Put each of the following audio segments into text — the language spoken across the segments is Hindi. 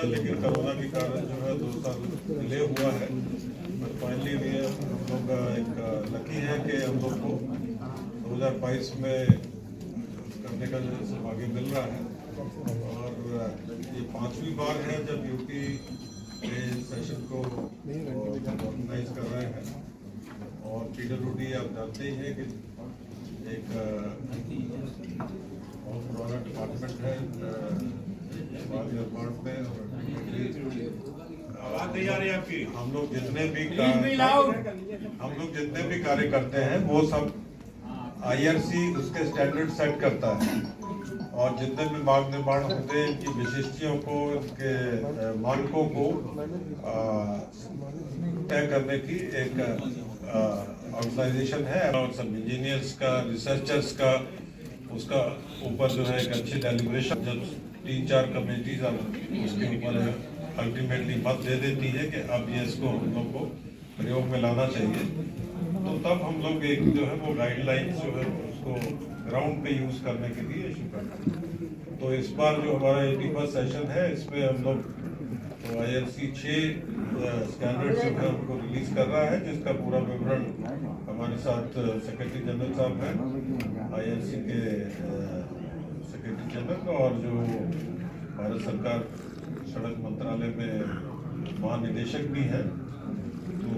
लेकिन कोरोना के कारण जो है 2 साल डिले हुआ है। बट फाइनली भी हम लोग एक लकी है कि हम लोग को 2022 में करने का जो सौभाग्य मिल रहा है। और ये 5वीं बार है जब यूपी सेशन को ऑर्गेनाइज कर रहे हैं। और PWD आप जानते ही हैं कि एक बहुत पुराना डिपार्टमेंट है समाज निर्माण में। और हम लोग जितने भी कार्य करते हैं वो सब IRC उसके स्टैंडर्ड सेट करता है। और जितने भी मार्ग निर्माण होते हैं इनकी विशिष्टियों को, इनके मानकों को तय करने की एक ऑर्गेनाइजेशन है। और सब इंजीनियर्स का, रिसर्चर्स का, उसका ऊपर जो है एक अच्छी डेलिब्रेशन जब 3-4 कमेटीज उसके ऊपर अल्टीमेटली मत दे देती है कि अब ये इसको हम लोग को प्रयोग में लाना चाहिए, तो तब हम लोग एक जो है वो गाइडलाइंस जो है उसको ग्राउंड पे यूज करने के लिए इशू करते हैं। तो इस बार जो हमारा 81st सेशन है इसमें हम लोग तो IRC 6 स्टैंडर्ड जो है उनको रिलीज कर रहा है, जिसका पूरा विवरण हमारे साथ सेक्रेटरी जनरल साहब हैं IRC के सेक्रेटरी जनरल, और जो भारत सरकार सड़क मंत्रालय में महानिदेशक भी हैं, तो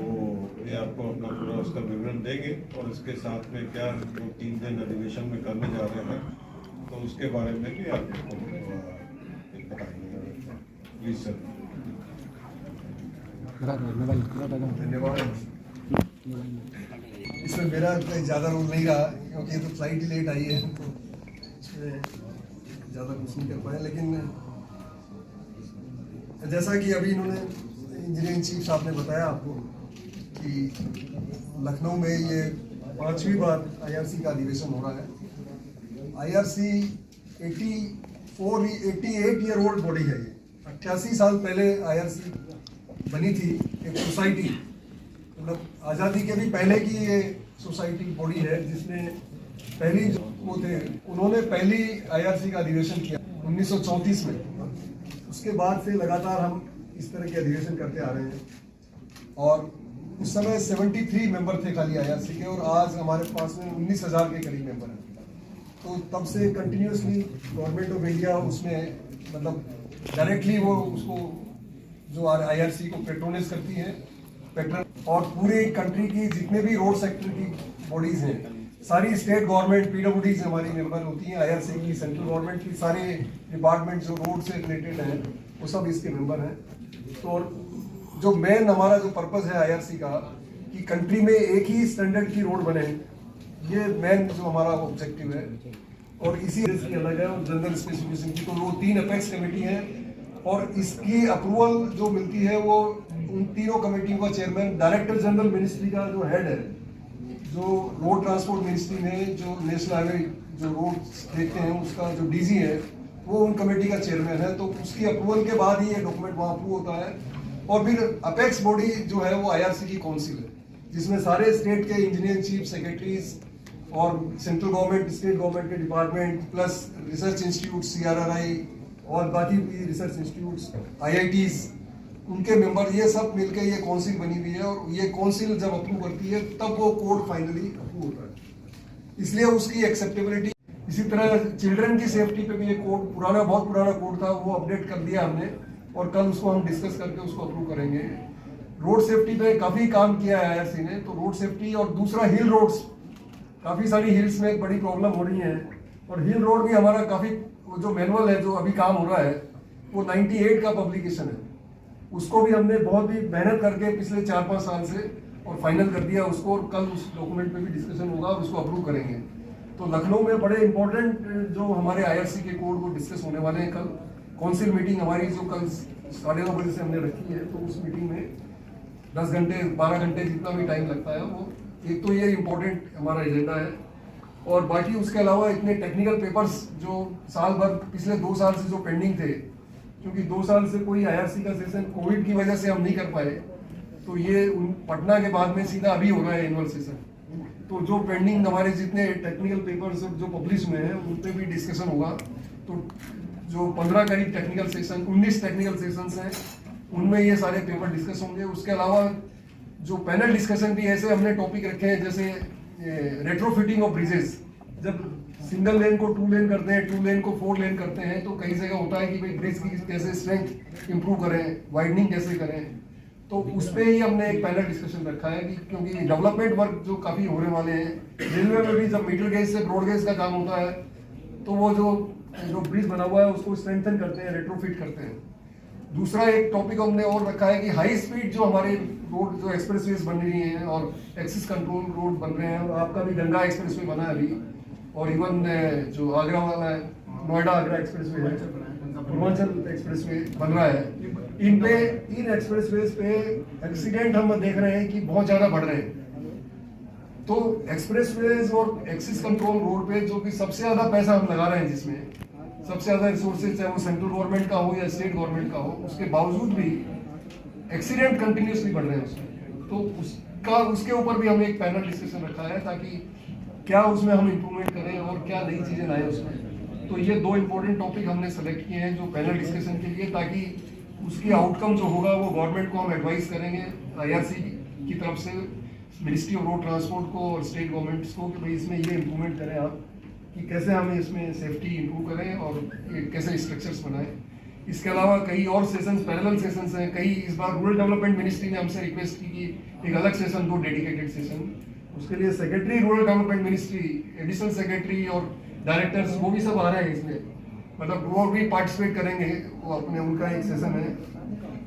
ये आपको अपना पूरा उसका विवरण देंगे। और इसके साथ में क्या जो 3 दिन अधिवेशन में करने जा रहे हैं तो उसके बारे में भी आपको बताएंगे। Please sir. धन्यवाद। इसमें मेरा ज़्यादा रोल नहीं रहा क्योंकि तो फ्लाइट ही लेट आई है, तो इसमें ज़्यादा कुछ नहीं कर पाए। लेकिन जैसा कि अभी इन्होंने इंजीनियरिंग चीफ साहब ने बताया आपको कि लखनऊ में ये 5वीं बार IRC का अधिवेशन हो रहा है। IRC 88 ईयर ओल्ड बॉडी है। ये 88 साल पहले IRC बनी थी, एक सोसाइटी, मतलब आज़ादी के भी पहले की ये सोसाइटी बॉडी है, जिसमें पहली जो वो थे उन्होंने पहली IRC का अधिवेशन किया 1934 में। उसके बाद से लगातार हम इस तरह के अधिवेशन करते आ रहे हैं। और उस समय 73 मेंबर थे खाली IRC के, और आज हमारे पास में 19,000 के करीब मेंबर हैं। तो तब से कंटिन्यूसली गवर्नमेंट ऑफ इंडिया उसमें मतलब डायरेक्टली वो उसको जो IRC को पेट्रोनाइज करती है, और पूरी कंट्री की जितने भी रोड सेक्टर की बॉडीज हैं, सारी स्टेट गवर्नमेंट PWDs हमारी मेंबर होती हैं IRC की, सेंट्रल गवर्नमेंट की सारे डिपार्टमेंट जो रोड से रिलेटेड हैं वो सब इसके मेंबर हैं। तो जो मेन हमारा जो पर्पस है IRC का कि कंट्री में एक ही स्टैंडर्ड की रोड बने, ये मेन जो हमारा ऑब्जेक्टिव है। और इसी की अलग है और जनरल स्पेसिफिकेशन की, तो वो 3 अपेक्स कमेटी है, और इसकी अप्रूवल जो मिलती है वो उन तीनों कमेटियों का चेयरमैन डायरेक्टर जनरल मिनिस्ट्री का जो हेड है, जो रोड ट्रांसपोर्ट मिनिस्ट्री में जो नेशनल हाईवे जो रोड देखते हैं उसका जो DG है वो उन कमेटी का चेयरमैन है। तो उसकी अप्रूवल के बाद ही ये डॉक्यूमेंट वहाँ अप्रूव होता है। और फिर अपेक्स बॉडी जो है वो IRC की काउंसिल है, जिसमें सारे स्टेट के इंजीनियर चीफ सेक्रेटरीज और सेंट्रल गवर्नमेंट, स्टेट गवर्नमेंट के department, plus research institute CRRI और बाकी भी रिसर्च इंस्टीट्यूट्स, IITs, उनके मेंबर, ये सब मिलकर ये काउंसिल बनी हुई है। और ये काउंसिल जब अप्रूव करती है तब वो कोड फाइनली अप्रूव होता है, इसलिए उसकी एक्सेप्टेबिलिटी। इसी तरह चिल्ड्रन की सेफ्टी पे भी ये कोड बहुत पुराना कोड था, वो अपडेट कर दिया हमने, और कल उसको हम डिस्कस करके उसको अप्रूव करेंगे। रोड सेफ्टी पे काफ़ी काम किया है IRC ने, तो रोड सेफ्टी। और दूसरा हिल रोड्स, काफ़ी सारी हिल्स में बड़ी प्रॉब्लम हो रही है, और हिल रोड भी हमारा काफ़ी जो मैनुअल है जो अभी काम हो रहा है वो 98 का पब्लिकेशन है, उसको भी हमने बहुत ही मेहनत करके पिछले 4-5 साल से और फाइनल कर दिया उसको, और कल उस डॉक्यूमेंट पे भी डिस्कशन होगा और उसको अप्रूव करेंगे। तो लखनऊ में बड़े इंपॉर्टेंट जो हमारे IRC के कोड वो डिस्कस होने वाले हैं कल। काउंसिल मीटिंग हमारी जो कल 9:30 बजे से हमने रखी है, तो उस मीटिंग में 10 घंटे 12 घंटे जितना भी टाइम लगता है वो, एक तो ये इम्पोर्टेंट हमारा एजेंडा है। और बाकी उसके अलावा इतने टेक्निकल पेपर्स जो साल भर पिछले 2 साल से जो पेंडिंग थे, क्योंकि 2 साल से कोई IRC का सेशन कोविड की वजह से हम नहीं कर पाए, तो ये पटना के बाद में सीधा अभी हो रहा है एनुअल सेशन। तो जो पेंडिंग हमारे जितने टेक्निकल पेपर्स जो पब्लिश हुए हैं उन पे भी डिस्कशन होगा। तो जो 15 करीब टेक्निकल सेशन, 19 टेक्निकल सेशंस हैं, उनमें ये सारे पेपर डिस्कस होंगे। उसके अलावा जो पैनल डिस्कशन भी ऐसे हमने टॉपिक रखे हैं, जैसे रेट्रोफिटिंग ऑफ ब्रिजेस। जब सिंगल लेन को 2 लेन करते हैं, 2 लेन को 4 लेन करते हैं, तो कई जगह होता है कि भाई ब्रिज की कैसे स्ट्रेंथ इंप्रूव करें, वाइडनिंग कैसे करें। तो उस पर ही हमने एक पैनल डिस्कशन रखा है कि क्योंकि डेवलपमेंट वर्क जो काफ़ी होने वाले हैं, रेलवे में भी जब मीटर गेज से ब्रॉड गेज का काम होता है, तो वो जो ब्रिज बना हुआ है उसको स्ट्रेंथन करते हैं, रेट्रोफिट करते हैं। दूसरा एक टॉपिक हमने और रखा है कि हाई स्पीड जो हमारे रोड, जो एक्सप्रेसवेज बन रही हैं और एक्सिस कंट्रोल रोड बन रहे हैं, आपका भी गंगा एक्सप्रेसवे बना है अभी, और इवन जो आगरा वाला है, नोएडा आगरा एक्सप्रेसवे है, पूर्वांचल एक्सप्रेसवे बन रहा है। इन एक्सप्रेसवेज पे एक्सीडेंट हम देख रहे हैं कि बहुत ज़्यादा बढ़ रहे हैं। तो एक्सप्रेसवेज और एक्सिस कंट्रोल रोड पे जो कि सबसे ज़्यादा पैसा हम लगा रहे हैं, जिसमें सबसे ज़्यादा रिसोर्सेज, चाहे वो सेंट्रल गवर्नमेंट का हो या स्टेट गवर्नमेंट का हो, उसके बावजूद भी एक्सीडेंट कंटिन्यूसली बढ़ रहे हैं उसमें। तो उसके ऊपर भी हमने एक पैनल डिस्कशन रखा है, ताकि क्या उसमें हम इम्प्रूवमेंट करें और क्या नई चीज़ें लाएं उसमें। तो ये 2 इम्पोर्टेंट टॉपिक हमने सेलेक्ट किए हैं जो पैनल डिस्कशन के लिए, ताकि उसकी आउटकम जो होगा वो गवर्नमेंट को हम एडवाइस करेंगे IRC की तरफ से, मिनिस्ट्री ऑफ रोड ट्रांसपोर्ट को और स्टेट गवर्नमेंट्स को, कि भाई इसमें ये इम्प्रूवमेंट करें आप, कि कैसे हमें इसमें सेफ्टी इंप्रूव करें और कैसे स्ट्रक्चर्स बनाएं। इसके अलावा कई और सेशंस, पैरेलल सेशंस हैं कई। इस बार रूरल डेवलपमेंट मिनिस्ट्री ने हमसे रिक्वेस्ट की कि एक अलग सेशन दो, डेडिकेटेड सेशन। उसके लिए secretary rural development ministry, additional secretary और डायरेक्टर्स, वो भी सब आ रहे हैं इसमें, मतलब वो भी पार्टिसिपेट करेंगे, वो अपने उनका एक सेशन है।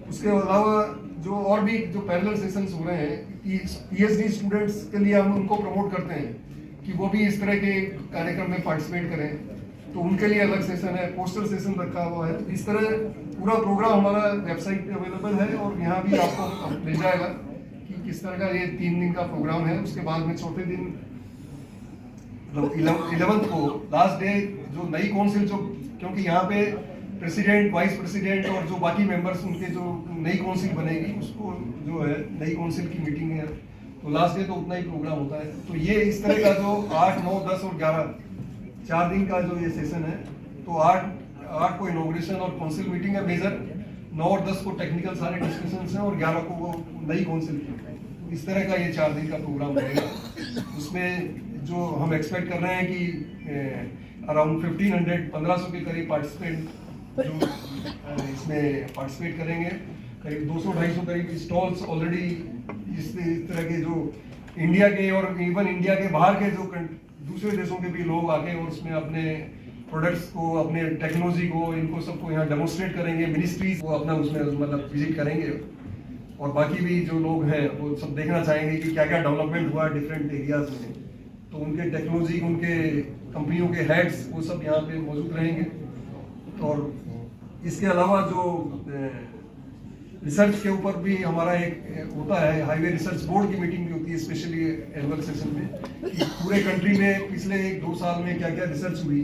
उसके अलावा जो और भी जो पैरेलल सेशंस हो रहे हैं, PhD स्टूडेंट्स के लिए हम उनको प्रमोट करते हैं कि वो भी इस तरह के कार्यक्रम में पार्टिसिपेट करें, तो उनके लिए अलग सेशन है, पोस्टर सेशन रखा हुआ है। इस तरह पूरा प्रोग्राम हमारा वेबसाइट पे अवेलेबल है, और यहाँ भी आपको मिल जाएगा कि किस तरह का ये 3 दिन का प्रोग्राम है। उसके बाद में चौथे दिन 11th को लास्ट डे जो नई काउंसिल, जो क्योंकि यहाँ पे प्रेसिडेंट, वाइस प्रेसिडेंट और जो बाकी मेंबर्स, उनके जो नई काउंसिल बनेगी, उसको जो है नई काउंसिल की मीटिंग है, तो लास्ट डे तो उतना ही प्रोग्राम होता है। तो ये इस तरह का जो 8, 9, 10 और 11 4 दिन का जो ये सेशन है, तो 8 को इनॉग्रेशन और काउंसिल मीटिंग है मेजर, 9 और 10 को टेक्निकल सारे डिस्कशंस हैं, और 11 को वो नई काउंसिल की। इस तरह का ये 4 दिन का प्रोग्राम रहेगा। उसमें जो हम एक्सपेक्ट कर रहे हैं कि अराउंड 1500 के करीब पार्टिसिपेंट जो इसमें पार्टिसिपेट करेंगे। करीब 200-250 करीब स्टॉल्स ऑलरेडी इस तरह के जो इंडिया के और इवन इंडिया के बाहर के जो दूसरे देशों के भी लोग आके और उसमें अपने प्रोडक्ट्स को, अपने टेक्नोलॉजी को, इनको सबको यहाँ डेमोन्स्ट्रेट करेंगे। मिनिस्ट्रीज को अपना उसमें मतलब विजिट करेंगे, और बाकी भी जो लोग हैं वो सब देखना चाहेंगे कि क्या क्या डेवलपमेंट हुआ डिफरेंट एरियाज में। तो उनके टेक्नोलॉजी, उनके कंपनियों के हेड्स, वो सब यहाँ पे मौजूद रहेंगे। और इसके अलावा जो रिसर्च के ऊपर भी हमारा एक होता है, हाईवे रिसर्च बोर्ड की मीटिंग भी होती है स्पेशली एनुअल सेशन में, कि पूरे कंट्री में पिछले 1-2 साल में क्या क्या रिसर्च हुई,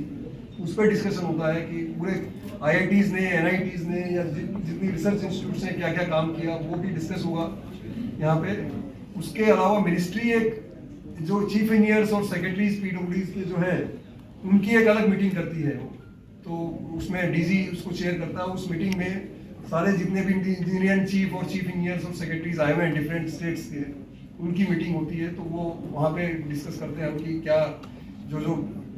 उस पर डिस्कशन होता है कि पूरे IITs ने, NITs ने, या जितनी रिसर्च इंस्टीट्यूट्स ने क्या क्या काम किया, वो भी डिस्कस होगा यहाँ पे। उसके अलावा मिनिस्ट्री एक जो चीफ इंजीनियर्स और सेक्रेटरीज PWDs के जो हैं, उनकी एक अलग मीटिंग करती है, तो उसमें DG उसको चेयर करता है। उस मीटिंग में सारे जितने भी इंजीनियर चीफ और चीफ इंजीनियर्स और सेक्रेटरीज आए हुए हैं डिफरेंट स्टेट्स के, उनकी मीटिंग होती है। तो वो वहाँ पे डिस्कस करते हैं कि क्या जो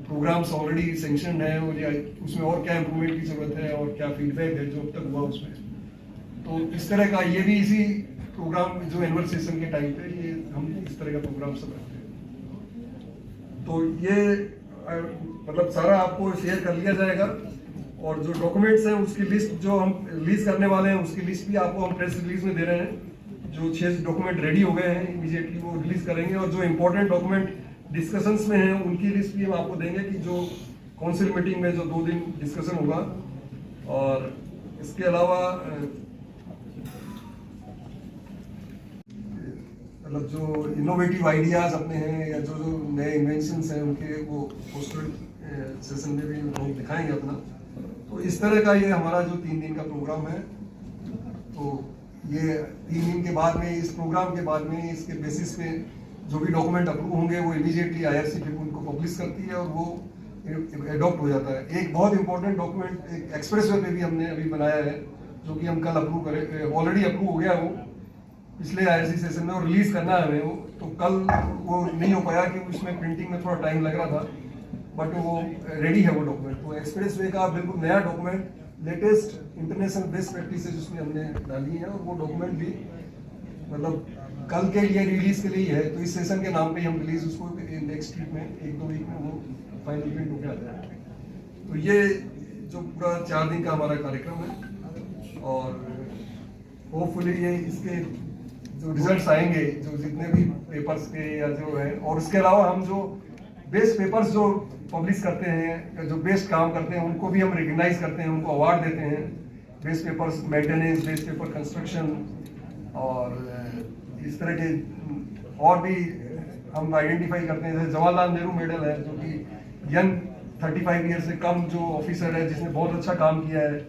प्रोग्राम्स ऑलरेडी सेंक्शन है, और या उसमें और क्या इम्प्रूवमेंट की जरूरत है, और क्या फीडबैक है जो अब तक हुआ उसमें। तो इस तरह का ये भी इसी प्रोग्राम जो एनुअल सेशन के टाइम पे ये हम इस तरह का प्रोग्राम सब रखते हैं। तो ये मतलब सारा आपको शेयर कर लिया जाएगा, और जो डॉक्यूमेंट्स हैं उसकी लिस्ट जो हम रिलीज करने वाले हैं, उसकी लिस्ट भी आपको हम प्रेस रिलीज में दे रहे हैं। जो 6 डॉक्यूमेंट रेडी हो गए हैं, इमीडिएटली वो रिलीज करेंगे, और जो इंपॉर्टेंट डॉक्यूमेंट डिस्कशंस में हैं उनकी लिस्ट भी हम आपको देंगे कि जो काउंसिल मीटिंग में जो 2 दिन डिस्कशन होगा। और इसके अलावा मतलब जो इनोवेटिव आइडियाज अपने हैं, या जो नए इन्वेंशंस हैं, उनके वो पोस्टर सेशन में भी लोग दिखाएंगे अपना। तो इस तरह का ये हमारा जो 3 दिन का प्रोग्राम है। तो ये 3 दिन के बाद में, इस प्रोग्राम के बाद में, इसके बेसिस पे जो भी डॉक्यूमेंट अप्रूव होंगे वो इमीडिएटली IRC फिर उनको पब्लिश करती है, और वो एडॉप्ट हो जाता है। एक बहुत इंपॉर्टेंट डॉक्यूमेंट एक एक्सप्रेसवे पे भी हमने अभी बनाया है, जो कि हम कल अप्रूव करें, ऑलरेडी अप्रूव हो गया वो पिछले आईआरसी सेशन में, और रिलीज करना है हमें वो। तो कल वो नहीं हो पाया कि उसमें प्रिंटिंग में थोड़ा टाइम लग रहा था, बट वो रेडी है वो डॉक्यूमेंट। तो एक्सप्रेसवे का बिल्कुल नया document, latest international best practices उसमें हमने डाली हैं, और वो डॉक्यूमेंट भी मतलब कल के लिए रिलीज के लिए है। तो इस सेशन के नाम पे हम रिलीज उसको नेक्स्ट वीक में, 1-2 वीक में वो फाइनल प्रिंट होकर आता है। तो ये जो पूरा 4 दिन का हमारा कार्यक्रम है, और होपफुली ये इसके जो रिजल्ट्स आएंगे, जो जितने भी पेपर्स के या जो है, और उसके अलावा हम जो बेस्ट पेपर्स जो पब्लिश करते हैं, जो बेस्ट काम करते हैं, उनको भी हम रिकग्नाइज करते हैं, उनको अवार्ड देते हैं। Best papers maintenance, best paper construction, और इस तरह के और भी हम आइडेंटिफाई करते हैं। जैसे जवाहरलाल नेहरू मेडल है, जो कि यंग 35 ईयर से कम जो ऑफिसर है जिसने बहुत अच्छा काम किया है,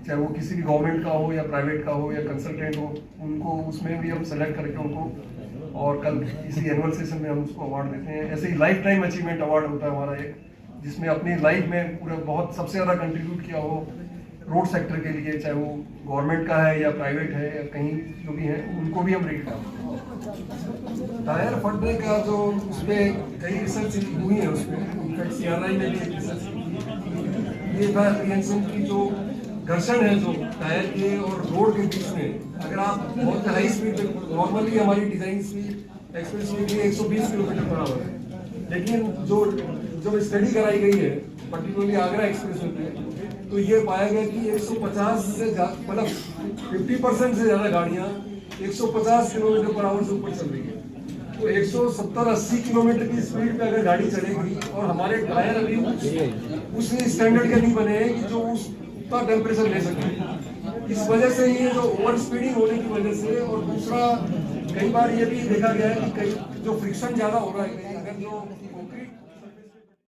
चाहे वो किसी भी गवर्नमेंट का हो या प्राइवेट का हो या कंसल्टेंट हो, उनको उसमें भी हम सेलेक्ट करके उनको, और कल इसी एनुअल सेशन में हम उसको अवार्ड देते हैं। ऐसे ही लाइफ टाइम अचीवमेंट अवार्ड होता है हमारा एक, जिसमें अपनी लाइफ में पूरा बहुत सबसे ज़्यादा कंट्रीब्यूट किया हो रोड सेक्टर के लिए, चाहे वो गवर्नमेंट का है या प्राइवेट है या कहीं जो भी है, उनको भी हम रेट करते हैं। टायर फटने का जो उसमें कई रिसर्च हुई है, उसमें इनफैक्ट CRI में भी एक रिसर्च ये था रिएक्शन की जो घर्षण है जो टायर के और रोड के बीच में, अगर आप बहुत हाई स्पीड पे, नॉर्मली हमारी डिजाइन स्पीड एक्सप्रेसवे की 120 किलोमीटर पर आवर है, लेकिन जो स्टडी कराई गई है पर्टिकुलरली आगरा एक्सप्रेसवे पे, तो ये पाया गया कि 150 से मतलब 50% से ज्यादा गाड़ियां 150 किलोमीटर पर आवर से ऊपर चल रही है। तो 170-80 किलोमीटर की स्पीड पे अगर गाड़ी चलेगी, और हमारे टायर अभी उस स्टैंडर्ड के नहीं बने हैं कि जो उतना टेम्परेचर ले सके। इस वजह से ये जो ओवर स्पीडिंग होने की वजह से, और दूसरा कई बार ये भी देखा गया है कि कई जो फ्रिक्शन ज्यादा हो रहा है, अगर जो